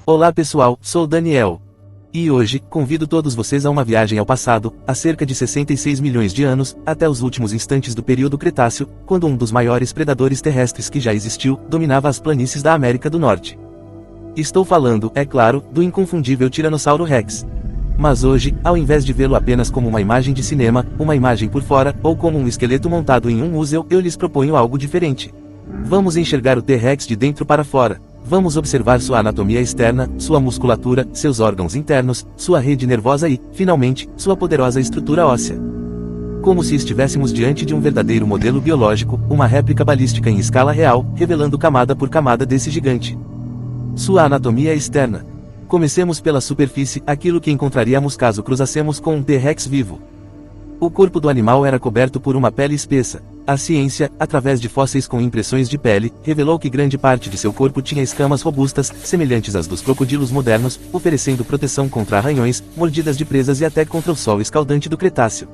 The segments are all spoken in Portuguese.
Olá pessoal, sou Daniel. E hoje, convido todos vocês a uma viagem ao passado, há cerca de 66 milhões de anos, até os últimos instantes do período Cretáceo, quando um dos maiores predadores terrestres que já existiu, dominava as planícies da América do Norte. Estou falando, é claro, do inconfundível Tiranossauro Rex. Mas hoje, ao invés de vê-lo apenas como uma imagem de cinema, uma imagem por fora, ou como um esqueleto montado em um museu, eu lhes proponho algo diferente. Vamos enxergar o T-Rex de dentro para fora. Vamos observar sua anatomia externa, sua musculatura, seus órgãos internos, sua rede nervosa e, finalmente, sua poderosa estrutura óssea. Como se estivéssemos diante de um verdadeiro modelo biológico, uma réplica balística em escala real, revelando camada por camada desse gigante. Sua anatomia externa. Comecemos pela superfície, aquilo que encontraríamos caso cruzássemos com um T-Rex vivo. O corpo do animal era coberto por uma pele espessa. A ciência, através de fósseis com impressões de pele, revelou que grande parte de seu corpo tinha escamas robustas, semelhantes às dos crocodilos modernos, oferecendo proteção contra arranhões, mordidas de presas e até contra o sol escaldante do Cretáceo.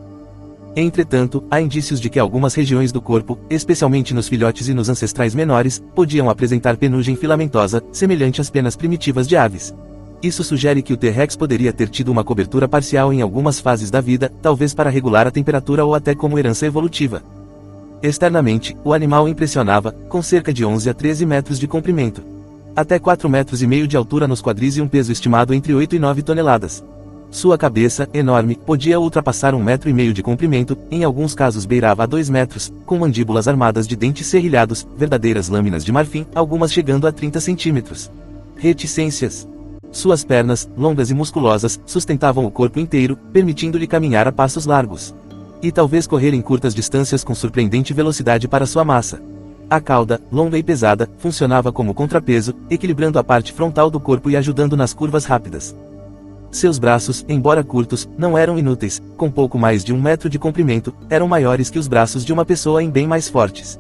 Entretanto, há indícios de que algumas regiões do corpo, especialmente nos filhotes e nos ancestrais menores, podiam apresentar penugem filamentosa, semelhante às penas primitivas de aves. Isso sugere que o T-Rex poderia ter tido uma cobertura parcial em algumas fases da vida, talvez para regular a temperatura ou até como herança evolutiva. Externamente, o animal impressionava, com cerca de 11 a 13 metros de comprimento. Até 4,5 metros de altura nos quadris e um peso estimado entre 8 e 9 toneladas. Sua cabeça, enorme, podia ultrapassar 1,5 metro de comprimento, em alguns casos beirava a 2 metros, com mandíbulas armadas de dentes serrilhados, verdadeiras lâminas de marfim, algumas chegando a 30 centímetros. Reticências. Suas pernas, longas e musculosas, sustentavam o corpo inteiro, permitindo-lhe caminhar a passos largos. E talvez correr em curtas distâncias com surpreendente velocidade para sua massa. A cauda, longa e pesada, funcionava como contrapeso, equilibrando a parte frontal do corpo e ajudando nas curvas rápidas. Seus braços, embora curtos, não eram inúteis, com pouco mais de 1 metro de comprimento, eram maiores que os braços de uma pessoa e bem mais fortes.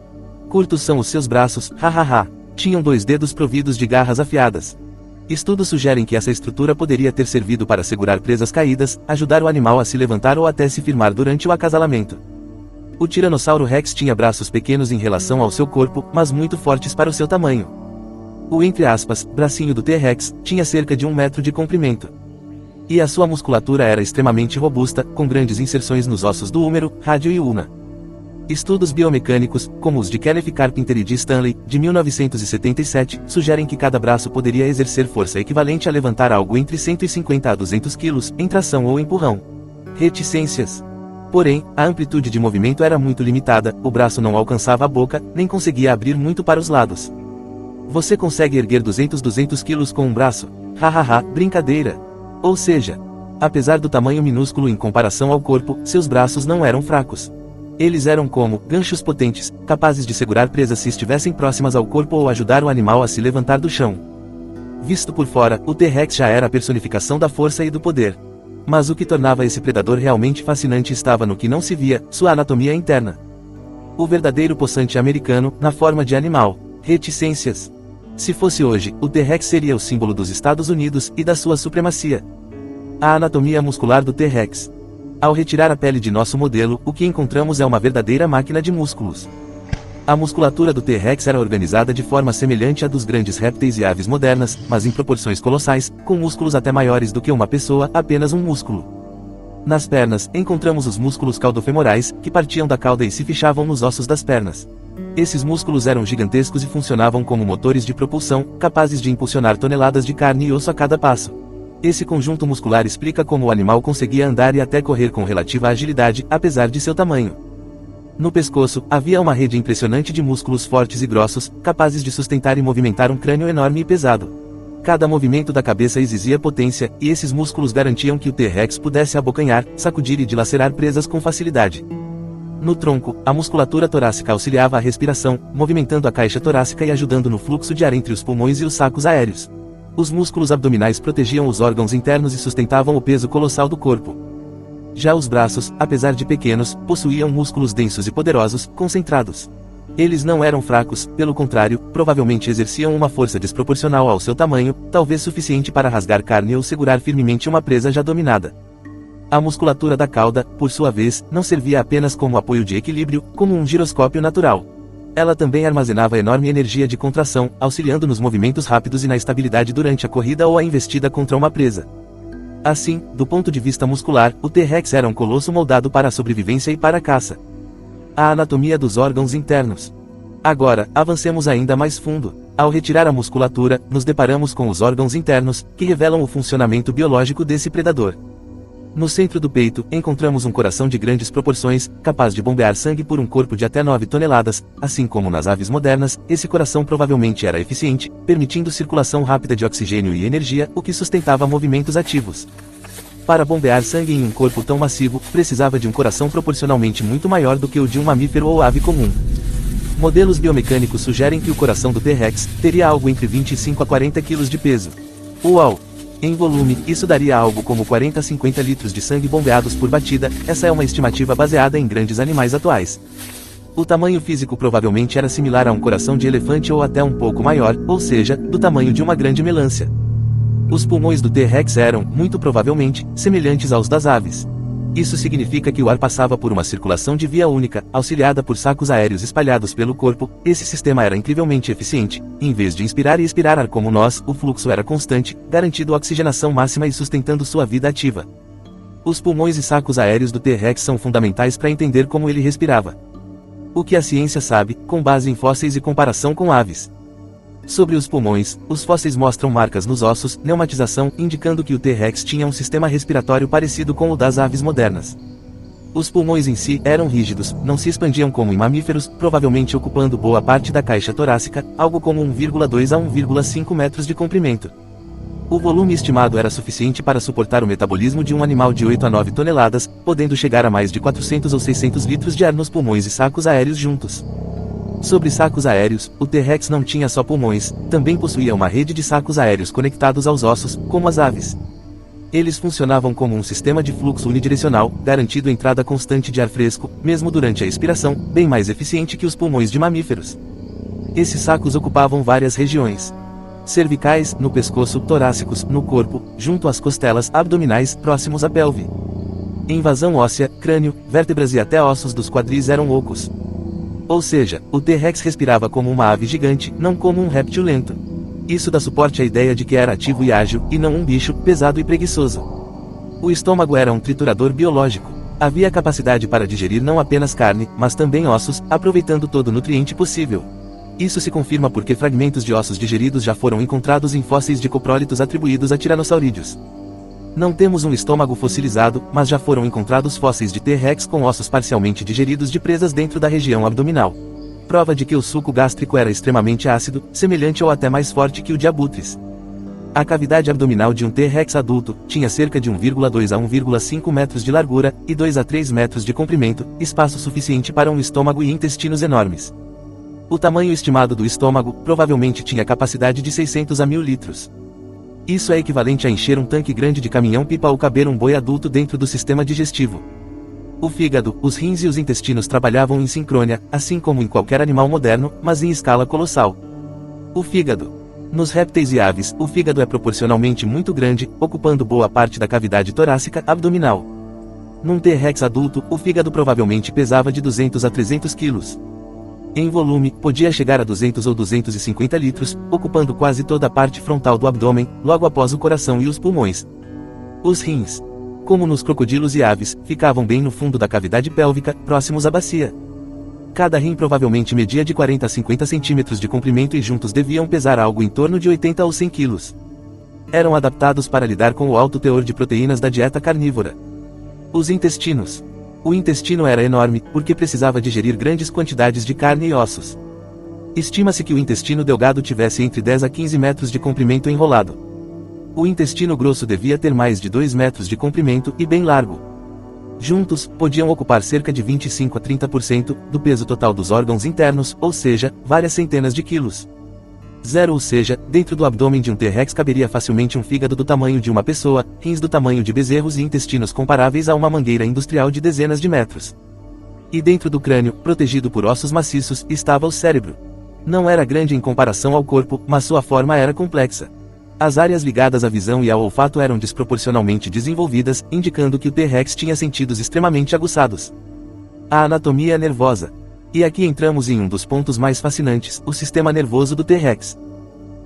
Curtos são os seus braços, hahaha. Tinham 2 dedos providos de garras afiadas. Estudos sugerem que essa estrutura poderia ter servido para segurar presas caídas, ajudar o animal a se levantar ou até se firmar durante o acasalamento. O Tiranossauro Rex tinha braços pequenos em relação ao seu corpo, mas muito fortes para o seu tamanho. O entre aspas, bracinho do T-Rex, tinha cerca de 1 metro de comprimento. E a sua musculatura era extremamente robusta, com grandes inserções nos ossos do húmero, rádio e ulna. Estudos biomecânicos, como os de Kenneth Carpenter e de Stanley, de 1977, sugerem que cada braço poderia exercer força equivalente a levantar algo entre 150 a 200 kg, em tração ou empurrão. Reticências. Porém, a amplitude de movimento era muito limitada, o braço não alcançava a boca, nem conseguia abrir muito para os lados. Você consegue erguer 200 kg com um braço? Hahaha, brincadeira. Ou seja, apesar do tamanho minúsculo em comparação ao corpo, seus braços não eram fracos. Eles eram como ganchos potentes, capazes de segurar presas se estivessem próximas ao corpo ou ajudar o animal a se levantar do chão. Visto por fora, o T-Rex já era a personificação da força e do poder. Mas o que tornava esse predador realmente fascinante estava no que não se via, sua anatomia interna. O verdadeiro possante americano, na forma de animal. Reticências. Se fosse hoje, o T-Rex seria o símbolo dos Estados Unidos e da sua supremacia. A anatomia muscular do T-Rex. Ao retirar a pele de nosso modelo, o que encontramos é uma verdadeira máquina de músculos. A musculatura do T-Rex era organizada de forma semelhante à dos grandes répteis e aves modernas, mas em proporções colossais, com músculos até maiores do que uma pessoa, apenas um músculo. Nas pernas, encontramos os músculos caudofemorais, que partiam da cauda e se fichavam nos ossos das pernas. Esses músculos eram gigantescos e funcionavam como motores de propulsão, capazes de impulsionar toneladas de carne e osso a cada passo. Esse conjunto muscular explica como o animal conseguia andar e até correr com relativa agilidade, apesar de seu tamanho. No pescoço, havia uma rede impressionante de músculos fortes e grossos, capazes de sustentar e movimentar um crânio enorme e pesado. Cada movimento da cabeça exigia potência, e esses músculos garantiam que o T-Rex pudesse abocanhar, sacudir e dilacerar presas com facilidade. No tronco, a musculatura torácica auxiliava a respiração, movimentando a caixa torácica e ajudando no fluxo de ar entre os pulmões e os sacos aéreos. Os músculos abdominais protegiam os órgãos internos e sustentavam o peso colossal do corpo. Já os braços, apesar de pequenos, possuíam músculos densos e poderosos, concentrados. Eles não eram fracos, pelo contrário, provavelmente exerciam uma força desproporcional ao seu tamanho, talvez suficiente para rasgar carne ou segurar firmemente uma presa já dominada. A musculatura da cauda, por sua vez, não servia apenas como apoio de equilíbrio, como um giroscópio natural. Ela também armazenava enorme energia de contração, auxiliando nos movimentos rápidos e na estabilidade durante a corrida ou a investida contra uma presa. Assim, do ponto de vista muscular, o T-Rex era um colosso moldado para a sobrevivência e para a caça. A anatomia dos órgãos internos. Agora, avancemos ainda mais fundo. Ao retirar a musculatura, nos deparamos com os órgãos internos, que revelam o funcionamento biológico desse predador. No centro do peito, encontramos um coração de grandes proporções, capaz de bombear sangue por um corpo de até 9 toneladas, assim como nas aves modernas, esse coração provavelmente era eficiente, permitindo circulação rápida de oxigênio e energia, o que sustentava movimentos ativos. Para bombear sangue em um corpo tão massivo, precisava de um coração proporcionalmente muito maior do que o de um mamífero ou ave comum. Modelos biomecânicos sugerem que o coração do T-Rex teria algo entre 25 a 40 kg de peso. Uau! Em volume, isso daria algo como 40 a 50 litros de sangue bombeados por batida. Essa é uma estimativa baseada em grandes animais atuais. O tamanho físico provavelmente era similar a um coração de elefante ou até um pouco maior, ou seja, do tamanho de uma grande melancia. Os pulmões do T-Rex eram, muito provavelmente, semelhantes aos das aves. Isso significa que o ar passava por uma circulação de via única, auxiliada por sacos aéreos espalhados pelo corpo. Esse sistema era incrivelmente eficiente. Em vez de inspirar e expirar ar como nós, o fluxo era constante, garantindo oxigenação máxima e sustentando sua vida ativa. Os pulmões e sacos aéreos do T-Rex são fundamentais para entender como ele respirava. O que a ciência sabe, com base em fósseis e comparação com aves. Sobre os pulmões, os fósseis mostram marcas nos ossos, pneumatização, indicando que o T-Rex tinha um sistema respiratório parecido com o das aves modernas. Os pulmões em si eram rígidos, não se expandiam como em mamíferos, provavelmente ocupando boa parte da caixa torácica, algo como 1,2 a 1,5 metros de comprimento. O volume estimado era suficiente para suportar o metabolismo de um animal de 8 a 9 toneladas, podendo chegar a mais de 400 ou 600 litros de ar nos pulmões e sacos aéreos juntos. Sobre sacos aéreos, o T-Rex não tinha só pulmões, também possuía uma rede de sacos aéreos conectados aos ossos, como as aves. Eles funcionavam como um sistema de fluxo unidirecional, garantindo entrada constante de ar fresco, mesmo durante a expiração, bem mais eficiente que os pulmões de mamíferos. Esses sacos ocupavam várias regiões. Cervicais, no pescoço, torácicos, no corpo, junto às costelas, abdominais, próximos à pelve. Em vazão óssea, crânio, vértebras e até ossos dos quadris eram ocos. Ou seja, o T-Rex respirava como uma ave gigante, não como um réptil lento. Isso dá suporte à ideia de que era ativo e ágil, e não um bicho, pesado e preguiçoso. O estômago era um triturador biológico. Havia capacidade para digerir não apenas carne, mas também ossos, aproveitando todo o nutriente possível. Isso se confirma porque fragmentos de ossos digeridos já foram encontrados em fósseis de coprólitos atribuídos a tiranosaurídeos. Não temos um estômago fossilizado, mas já foram encontrados fósseis de T-Rex com ossos parcialmente digeridos de presas dentro da região abdominal. Prova de que o suco gástrico era extremamente ácido, semelhante ou até mais forte que o de abutres. A cavidade abdominal de um T-Rex adulto tinha cerca de 1,2 a 1,5 metros de largura, e 2 a 3 metros de comprimento, espaço suficiente para um estômago e intestinos enormes. O tamanho estimado do estômago provavelmente tinha capacidade de 600 a 1000 litros. Isso é equivalente a encher um tanque grande de caminhão-pipa ou caber um boi adulto dentro do sistema digestivo. O fígado, os rins e os intestinos trabalhavam em sincrônia, assim como em qualquer animal moderno, mas em escala colossal. O fígado. Nos répteis e aves, o fígado é proporcionalmente muito grande, ocupando boa parte da cavidade torácica abdominal. Num T-Rex adulto, o fígado provavelmente pesava de 200 a 300 quilos. Em volume, podia chegar a 200 ou 250 litros, ocupando quase toda a parte frontal do abdômen, logo após o coração e os pulmões. Os rins, como nos crocodilos e aves, ficavam bem no fundo da cavidade pélvica, próximos à bacia. Cada rim provavelmente media de 40 a 50 centímetros de comprimento e juntos deviam pesar algo em torno de 80 ou 100 quilos. Eram adaptados para lidar com o alto teor de proteínas da dieta carnívora. Os intestinos. O intestino era enorme, porque precisava digerir grandes quantidades de carne e ossos. Estima-se que o intestino delgado tivesse entre 10 a 15 metros de comprimento enrolado. O intestino grosso devia ter mais de 2 metros de comprimento e bem largo. Juntos, podiam ocupar cerca de 25 a 30% do peso total dos órgãos internos, ou seja, várias centenas de quilos. Ou seja, dentro do abdômen de um T-Rex caberia facilmente um fígado do tamanho de uma pessoa, rins do tamanho de bezerros e intestinos comparáveis a uma mangueira industrial de dezenas de metros. E dentro do crânio, protegido por ossos maciços, estava o cérebro. Não era grande em comparação ao corpo, mas sua forma era complexa. As áreas ligadas à visão e ao olfato eram desproporcionalmente desenvolvidas, indicando que o T-Rex tinha sentidos extremamente aguçados. A anatomia nervosa. E aqui entramos em um dos pontos mais fascinantes, o sistema nervoso do T-Rex.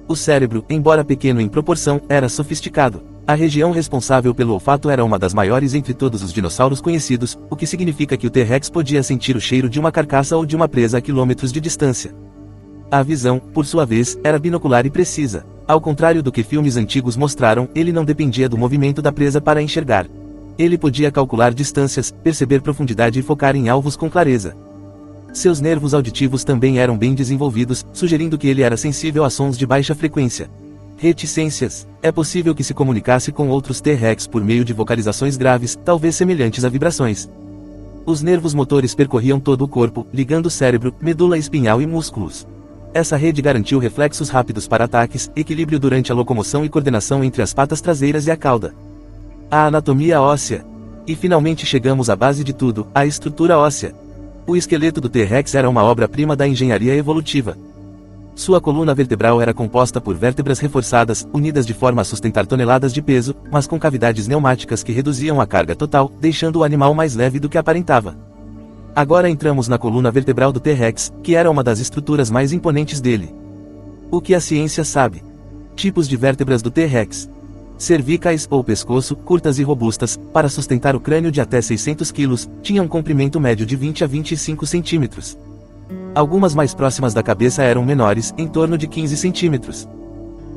O cérebro, embora pequeno em proporção, era sofisticado. A região responsável pelo olfato era uma das maiores entre todos os dinossauros conhecidos, o que significa que o T-Rex podia sentir o cheiro de uma carcaça ou de uma presa a quilômetros de distância. A visão, por sua vez, era binocular e precisa. Ao contrário do que filmes antigos mostraram, ele não dependia do movimento da presa para enxergar. Ele podia calcular distâncias, perceber profundidade e focar em alvos com clareza. Seus nervos auditivos também eram bem desenvolvidos, sugerindo que ele era sensível a sons de baixa frequência. Reticências. É possível que se comunicasse com outros T-Rex por meio de vocalizações graves, talvez semelhantes a vibrações. Os nervos motores percorriam todo o corpo, ligando cérebro, medula espinhal e músculos. Essa rede garantiu reflexos rápidos para ataques, equilíbrio durante a locomoção e coordenação entre as patas traseiras e a cauda. A anatomia óssea. E finalmente chegamos à base de tudo, a estrutura óssea. O esqueleto do T-Rex era uma obra-prima da engenharia evolutiva. Sua coluna vertebral era composta por vértebras reforçadas, unidas de forma a sustentar toneladas de peso, mas com cavidades pneumáticas que reduziam a carga total, deixando o animal mais leve do que aparentava. Agora entramos na coluna vertebral do T-Rex, que era uma das estruturas mais imponentes dele. O que a ciência sabe? Tipos de vértebras do T-Rex. Cervicais, ou pescoço, curtas e robustas, para sustentar o crânio de até 600 kg, tinham um comprimento médio de 20 a 25 centímetros. Algumas mais próximas da cabeça eram menores, em torno de 15 centímetros.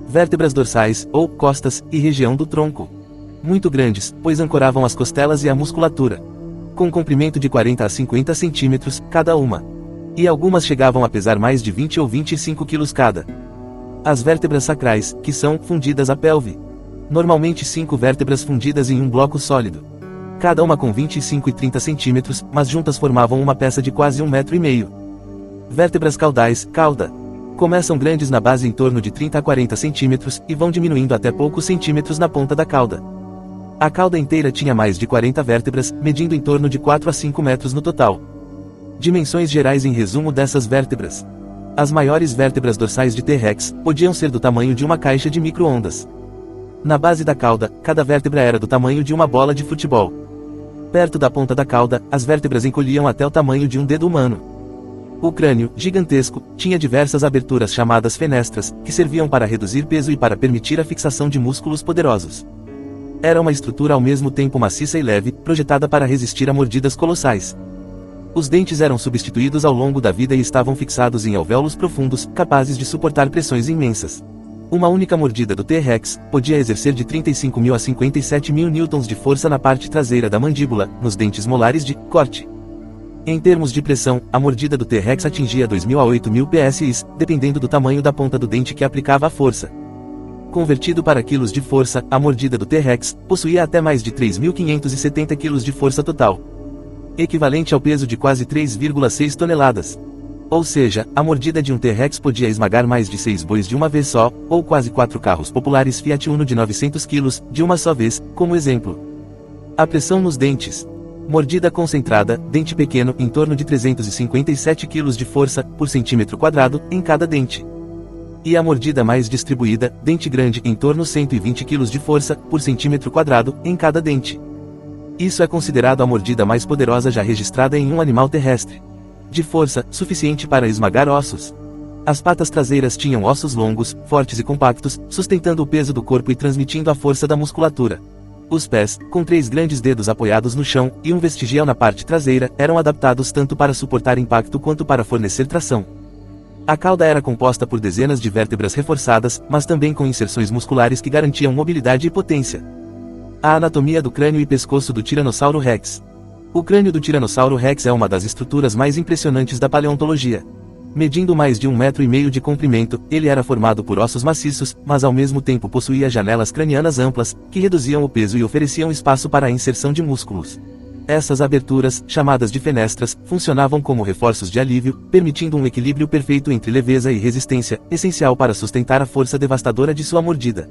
Vértebras dorsais, ou costas, e região do tronco. Muito grandes, pois ancoravam as costelas e a musculatura. Com comprimento de 40 a 50 centímetros, cada uma. E algumas chegavam a pesar mais de 20 ou 25 quilos cada. As vértebras sacrais, que são fundidas à pelve. Normalmente 5 vértebras fundidas em um bloco sólido. Cada uma com 25 e 30 centímetros, mas juntas formavam uma peça de quase 1,5 metro. Vértebras caudais, cauda. Começam grandes na base em torno de 30 a 40 centímetros, e vão diminuindo até poucos centímetros na ponta da cauda. A cauda inteira tinha mais de 40 vértebras, medindo em torno de 4 a 5 metros no total. Dimensões gerais em resumo dessas vértebras. As maiores vértebras dorsais de T-Rex podiam ser do tamanho de uma caixa de micro-ondas. Na base da cauda, cada vértebra era do tamanho de uma bola de futebol. Perto da ponta da cauda, as vértebras encolhiam até o tamanho de um dedo humano. O crânio, gigantesco, tinha diversas aberturas chamadas fenestras, que serviam para reduzir peso e para permitir a fixação de músculos poderosos. Era uma estrutura ao mesmo tempo maciça e leve, projetada para resistir a mordidas colossais. Os dentes eram substituídos ao longo da vida e estavam fixados em alvéolos profundos, capazes de suportar pressões imensas. Uma única mordida do T-Rex podia exercer de 35.000 a 57.000 newtons de força na parte traseira da mandíbula, nos dentes molares de corte. Em termos de pressão, a mordida do T-Rex atingia 2.000 a 8.000 psi, dependendo do tamanho da ponta do dente que aplicava a força. Convertido para quilos de força, a mordida do T-Rex possuía até mais de 3.570 kg de força total, equivalente ao peso de quase 3,6 toneladas. Ou seja, a mordida de um T-Rex podia esmagar mais de 6 bois de uma vez só, ou quase 4 carros populares Fiat Uno de 900 kg, de uma só vez, como exemplo. A pressão nos dentes. Mordida concentrada, dente pequeno, em torno de 357 kg de força, por centímetro quadrado, em cada dente. E a mordida mais distribuída, dente grande, em torno de 120 kg de força, por centímetro quadrado, em cada dente. Isso é considerado a mordida mais poderosa já registrada em um animal terrestre. De força, suficiente para esmagar ossos. As patas traseiras tinham ossos longos, fortes e compactos, sustentando o peso do corpo e transmitindo a força da musculatura. Os pés, com 3 grandes dedos apoiados no chão, e um vestigial na parte traseira, eram adaptados tanto para suportar impacto quanto para fornecer tração. A cauda era composta por dezenas de vértebras reforçadas, mas também com inserções musculares que garantiam mobilidade e potência. A anatomia do crânio e pescoço do Tiranossauro Rex. O crânio do Tiranossauro Rex é uma das estruturas mais impressionantes da paleontologia. Medindo mais de 1,5 metro de comprimento, ele era formado por ossos maciços, mas ao mesmo tempo possuía janelas cranianas amplas, que reduziam o peso e ofereciam espaço para a inserção de músculos. Essas aberturas, chamadas de fenestras, funcionavam como reforços de alívio, permitindo um equilíbrio perfeito entre leveza e resistência, essencial para sustentar a força devastadora de sua mordida.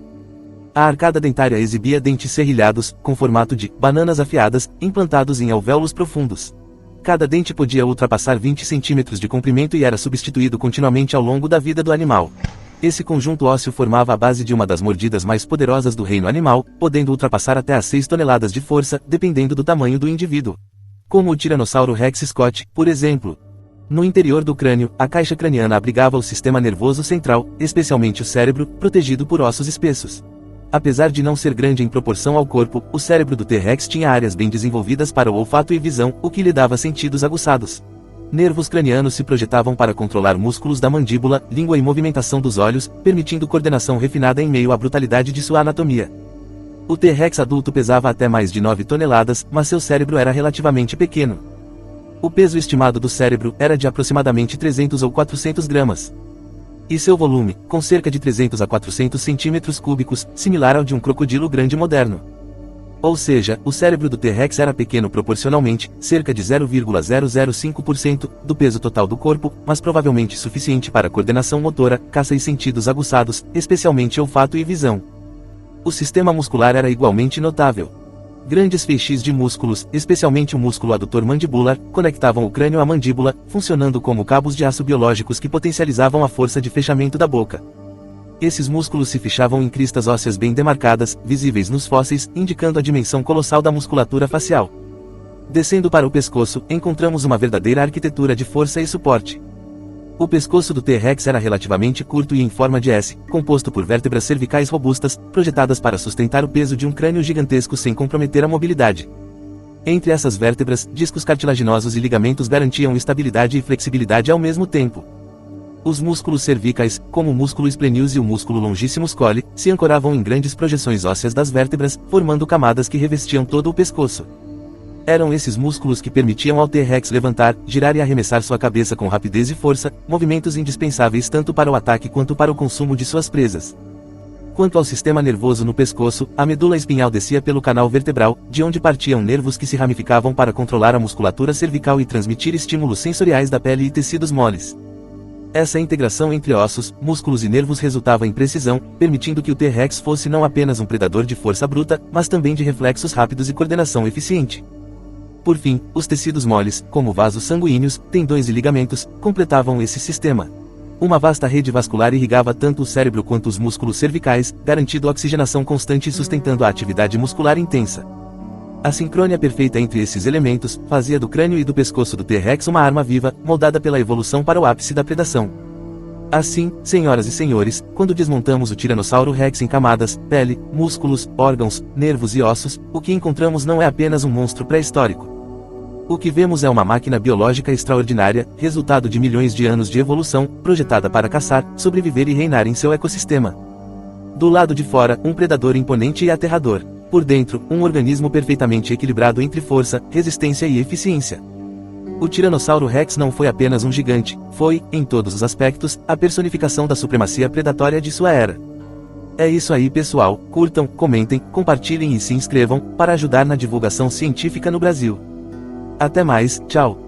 A arcada dentária exibia dentes serrilhados, com formato de bananas afiadas, implantados em alvéolos profundos. Cada dente podia ultrapassar 20 centímetros de comprimento e era substituído continuamente ao longo da vida do animal. Esse conjunto ósseo formava a base de uma das mordidas mais poderosas do reino animal, podendo ultrapassar até as 6 toneladas de força, dependendo do tamanho do indivíduo. Como o Tiranossauro Rex Scott, por exemplo. No interior do crânio, a caixa craniana abrigava o sistema nervoso central, especialmente o cérebro, protegido por ossos espessos. Apesar de não ser grande em proporção ao corpo, o cérebro do T-Rex tinha áreas bem desenvolvidas para o olfato e visão, o que lhe dava sentidos aguçados. Nervos cranianos se projetavam para controlar músculos da mandíbula, língua e movimentação dos olhos, permitindo coordenação refinada em meio à brutalidade de sua anatomia. O T-Rex adulto pesava até mais de 9 toneladas, mas seu cérebro era relativamente pequeno. O peso estimado do cérebro era de aproximadamente 300 ou 400 gramas. E seu volume, com cerca de 300 a 400 centímetros cúbicos, similar ao de um crocodilo grande moderno. Ou seja, o cérebro do T-Rex era pequeno proporcionalmente, cerca de 0,005% do peso total do corpo, mas provavelmente suficiente para coordenação motora, caça e sentidos aguçados, especialmente olfato e visão. O sistema muscular era igualmente notável. Grandes feixes de músculos, especialmente o músculo adutor mandibular, conectavam o crânio à mandíbula, funcionando como cabos de aço biológicos que potencializavam a força de fechamento da boca. Esses músculos se fechavam em cristas ósseas bem demarcadas, visíveis nos fósseis, indicando a dimensão colossal da musculatura facial. Descendo para o pescoço, encontramos uma verdadeira arquitetura de força e suporte. O pescoço do T-Rex era relativamente curto e em forma de S, composto por vértebras cervicais robustas, projetadas para sustentar o peso de um crânio gigantesco sem comprometer a mobilidade. Entre essas vértebras, discos cartilaginosos e ligamentos garantiam estabilidade e flexibilidade ao mesmo tempo. Os músculos cervicais, como o músculo esplenius e o músculo longissimus colli, se ancoravam em grandes projeções ósseas das vértebras, formando camadas que revestiam todo o pescoço. Eram esses músculos que permitiam ao T-Rex levantar, girar e arremessar sua cabeça com rapidez e força, movimentos indispensáveis tanto para o ataque quanto para o consumo de suas presas. Quanto ao sistema nervoso no pescoço, a medula espinhal descia pelo canal vertebral, de onde partiam nervos que se ramificavam para controlar a musculatura cervical e transmitir estímulos sensoriais da pele e tecidos moles. Essa integração entre ossos, músculos e nervos resultava em precisão, permitindo que o T-Rex fosse não apenas um predador de força bruta, mas também de reflexos rápidos e coordenação eficiente. Por fim, os tecidos moles, como vasos sanguíneos, tendões e ligamentos, completavam esse sistema. Uma vasta rede vascular irrigava tanto o cérebro quanto os músculos cervicais, garantindo oxigenação constante e sustentando a atividade muscular intensa. A sincronia perfeita entre esses elementos fazia do crânio e do pescoço do T-Rex uma arma viva, moldada pela evolução para o ápice da predação. Assim, senhoras e senhores, quando desmontamos o Tiranossauro Rex em camadas, pele, músculos, órgãos, nervos e ossos, o que encontramos não é apenas um monstro pré-histórico. O que vemos é uma máquina biológica extraordinária, resultado de milhões de anos de evolução, projetada para caçar, sobreviver e reinar em seu ecossistema. Do lado de fora, um predador imponente e aterrador. Por dentro, um organismo perfeitamente equilibrado entre força, resistência e eficiência. O Tiranossauro Rex não foi apenas um gigante, foi, em todos os aspectos, a personificação da supremacia predatória de sua era. É isso aí, pessoal, curtam, comentem, compartilhem e se inscrevam, para ajudar na divulgação científica no Brasil. Até mais, tchau!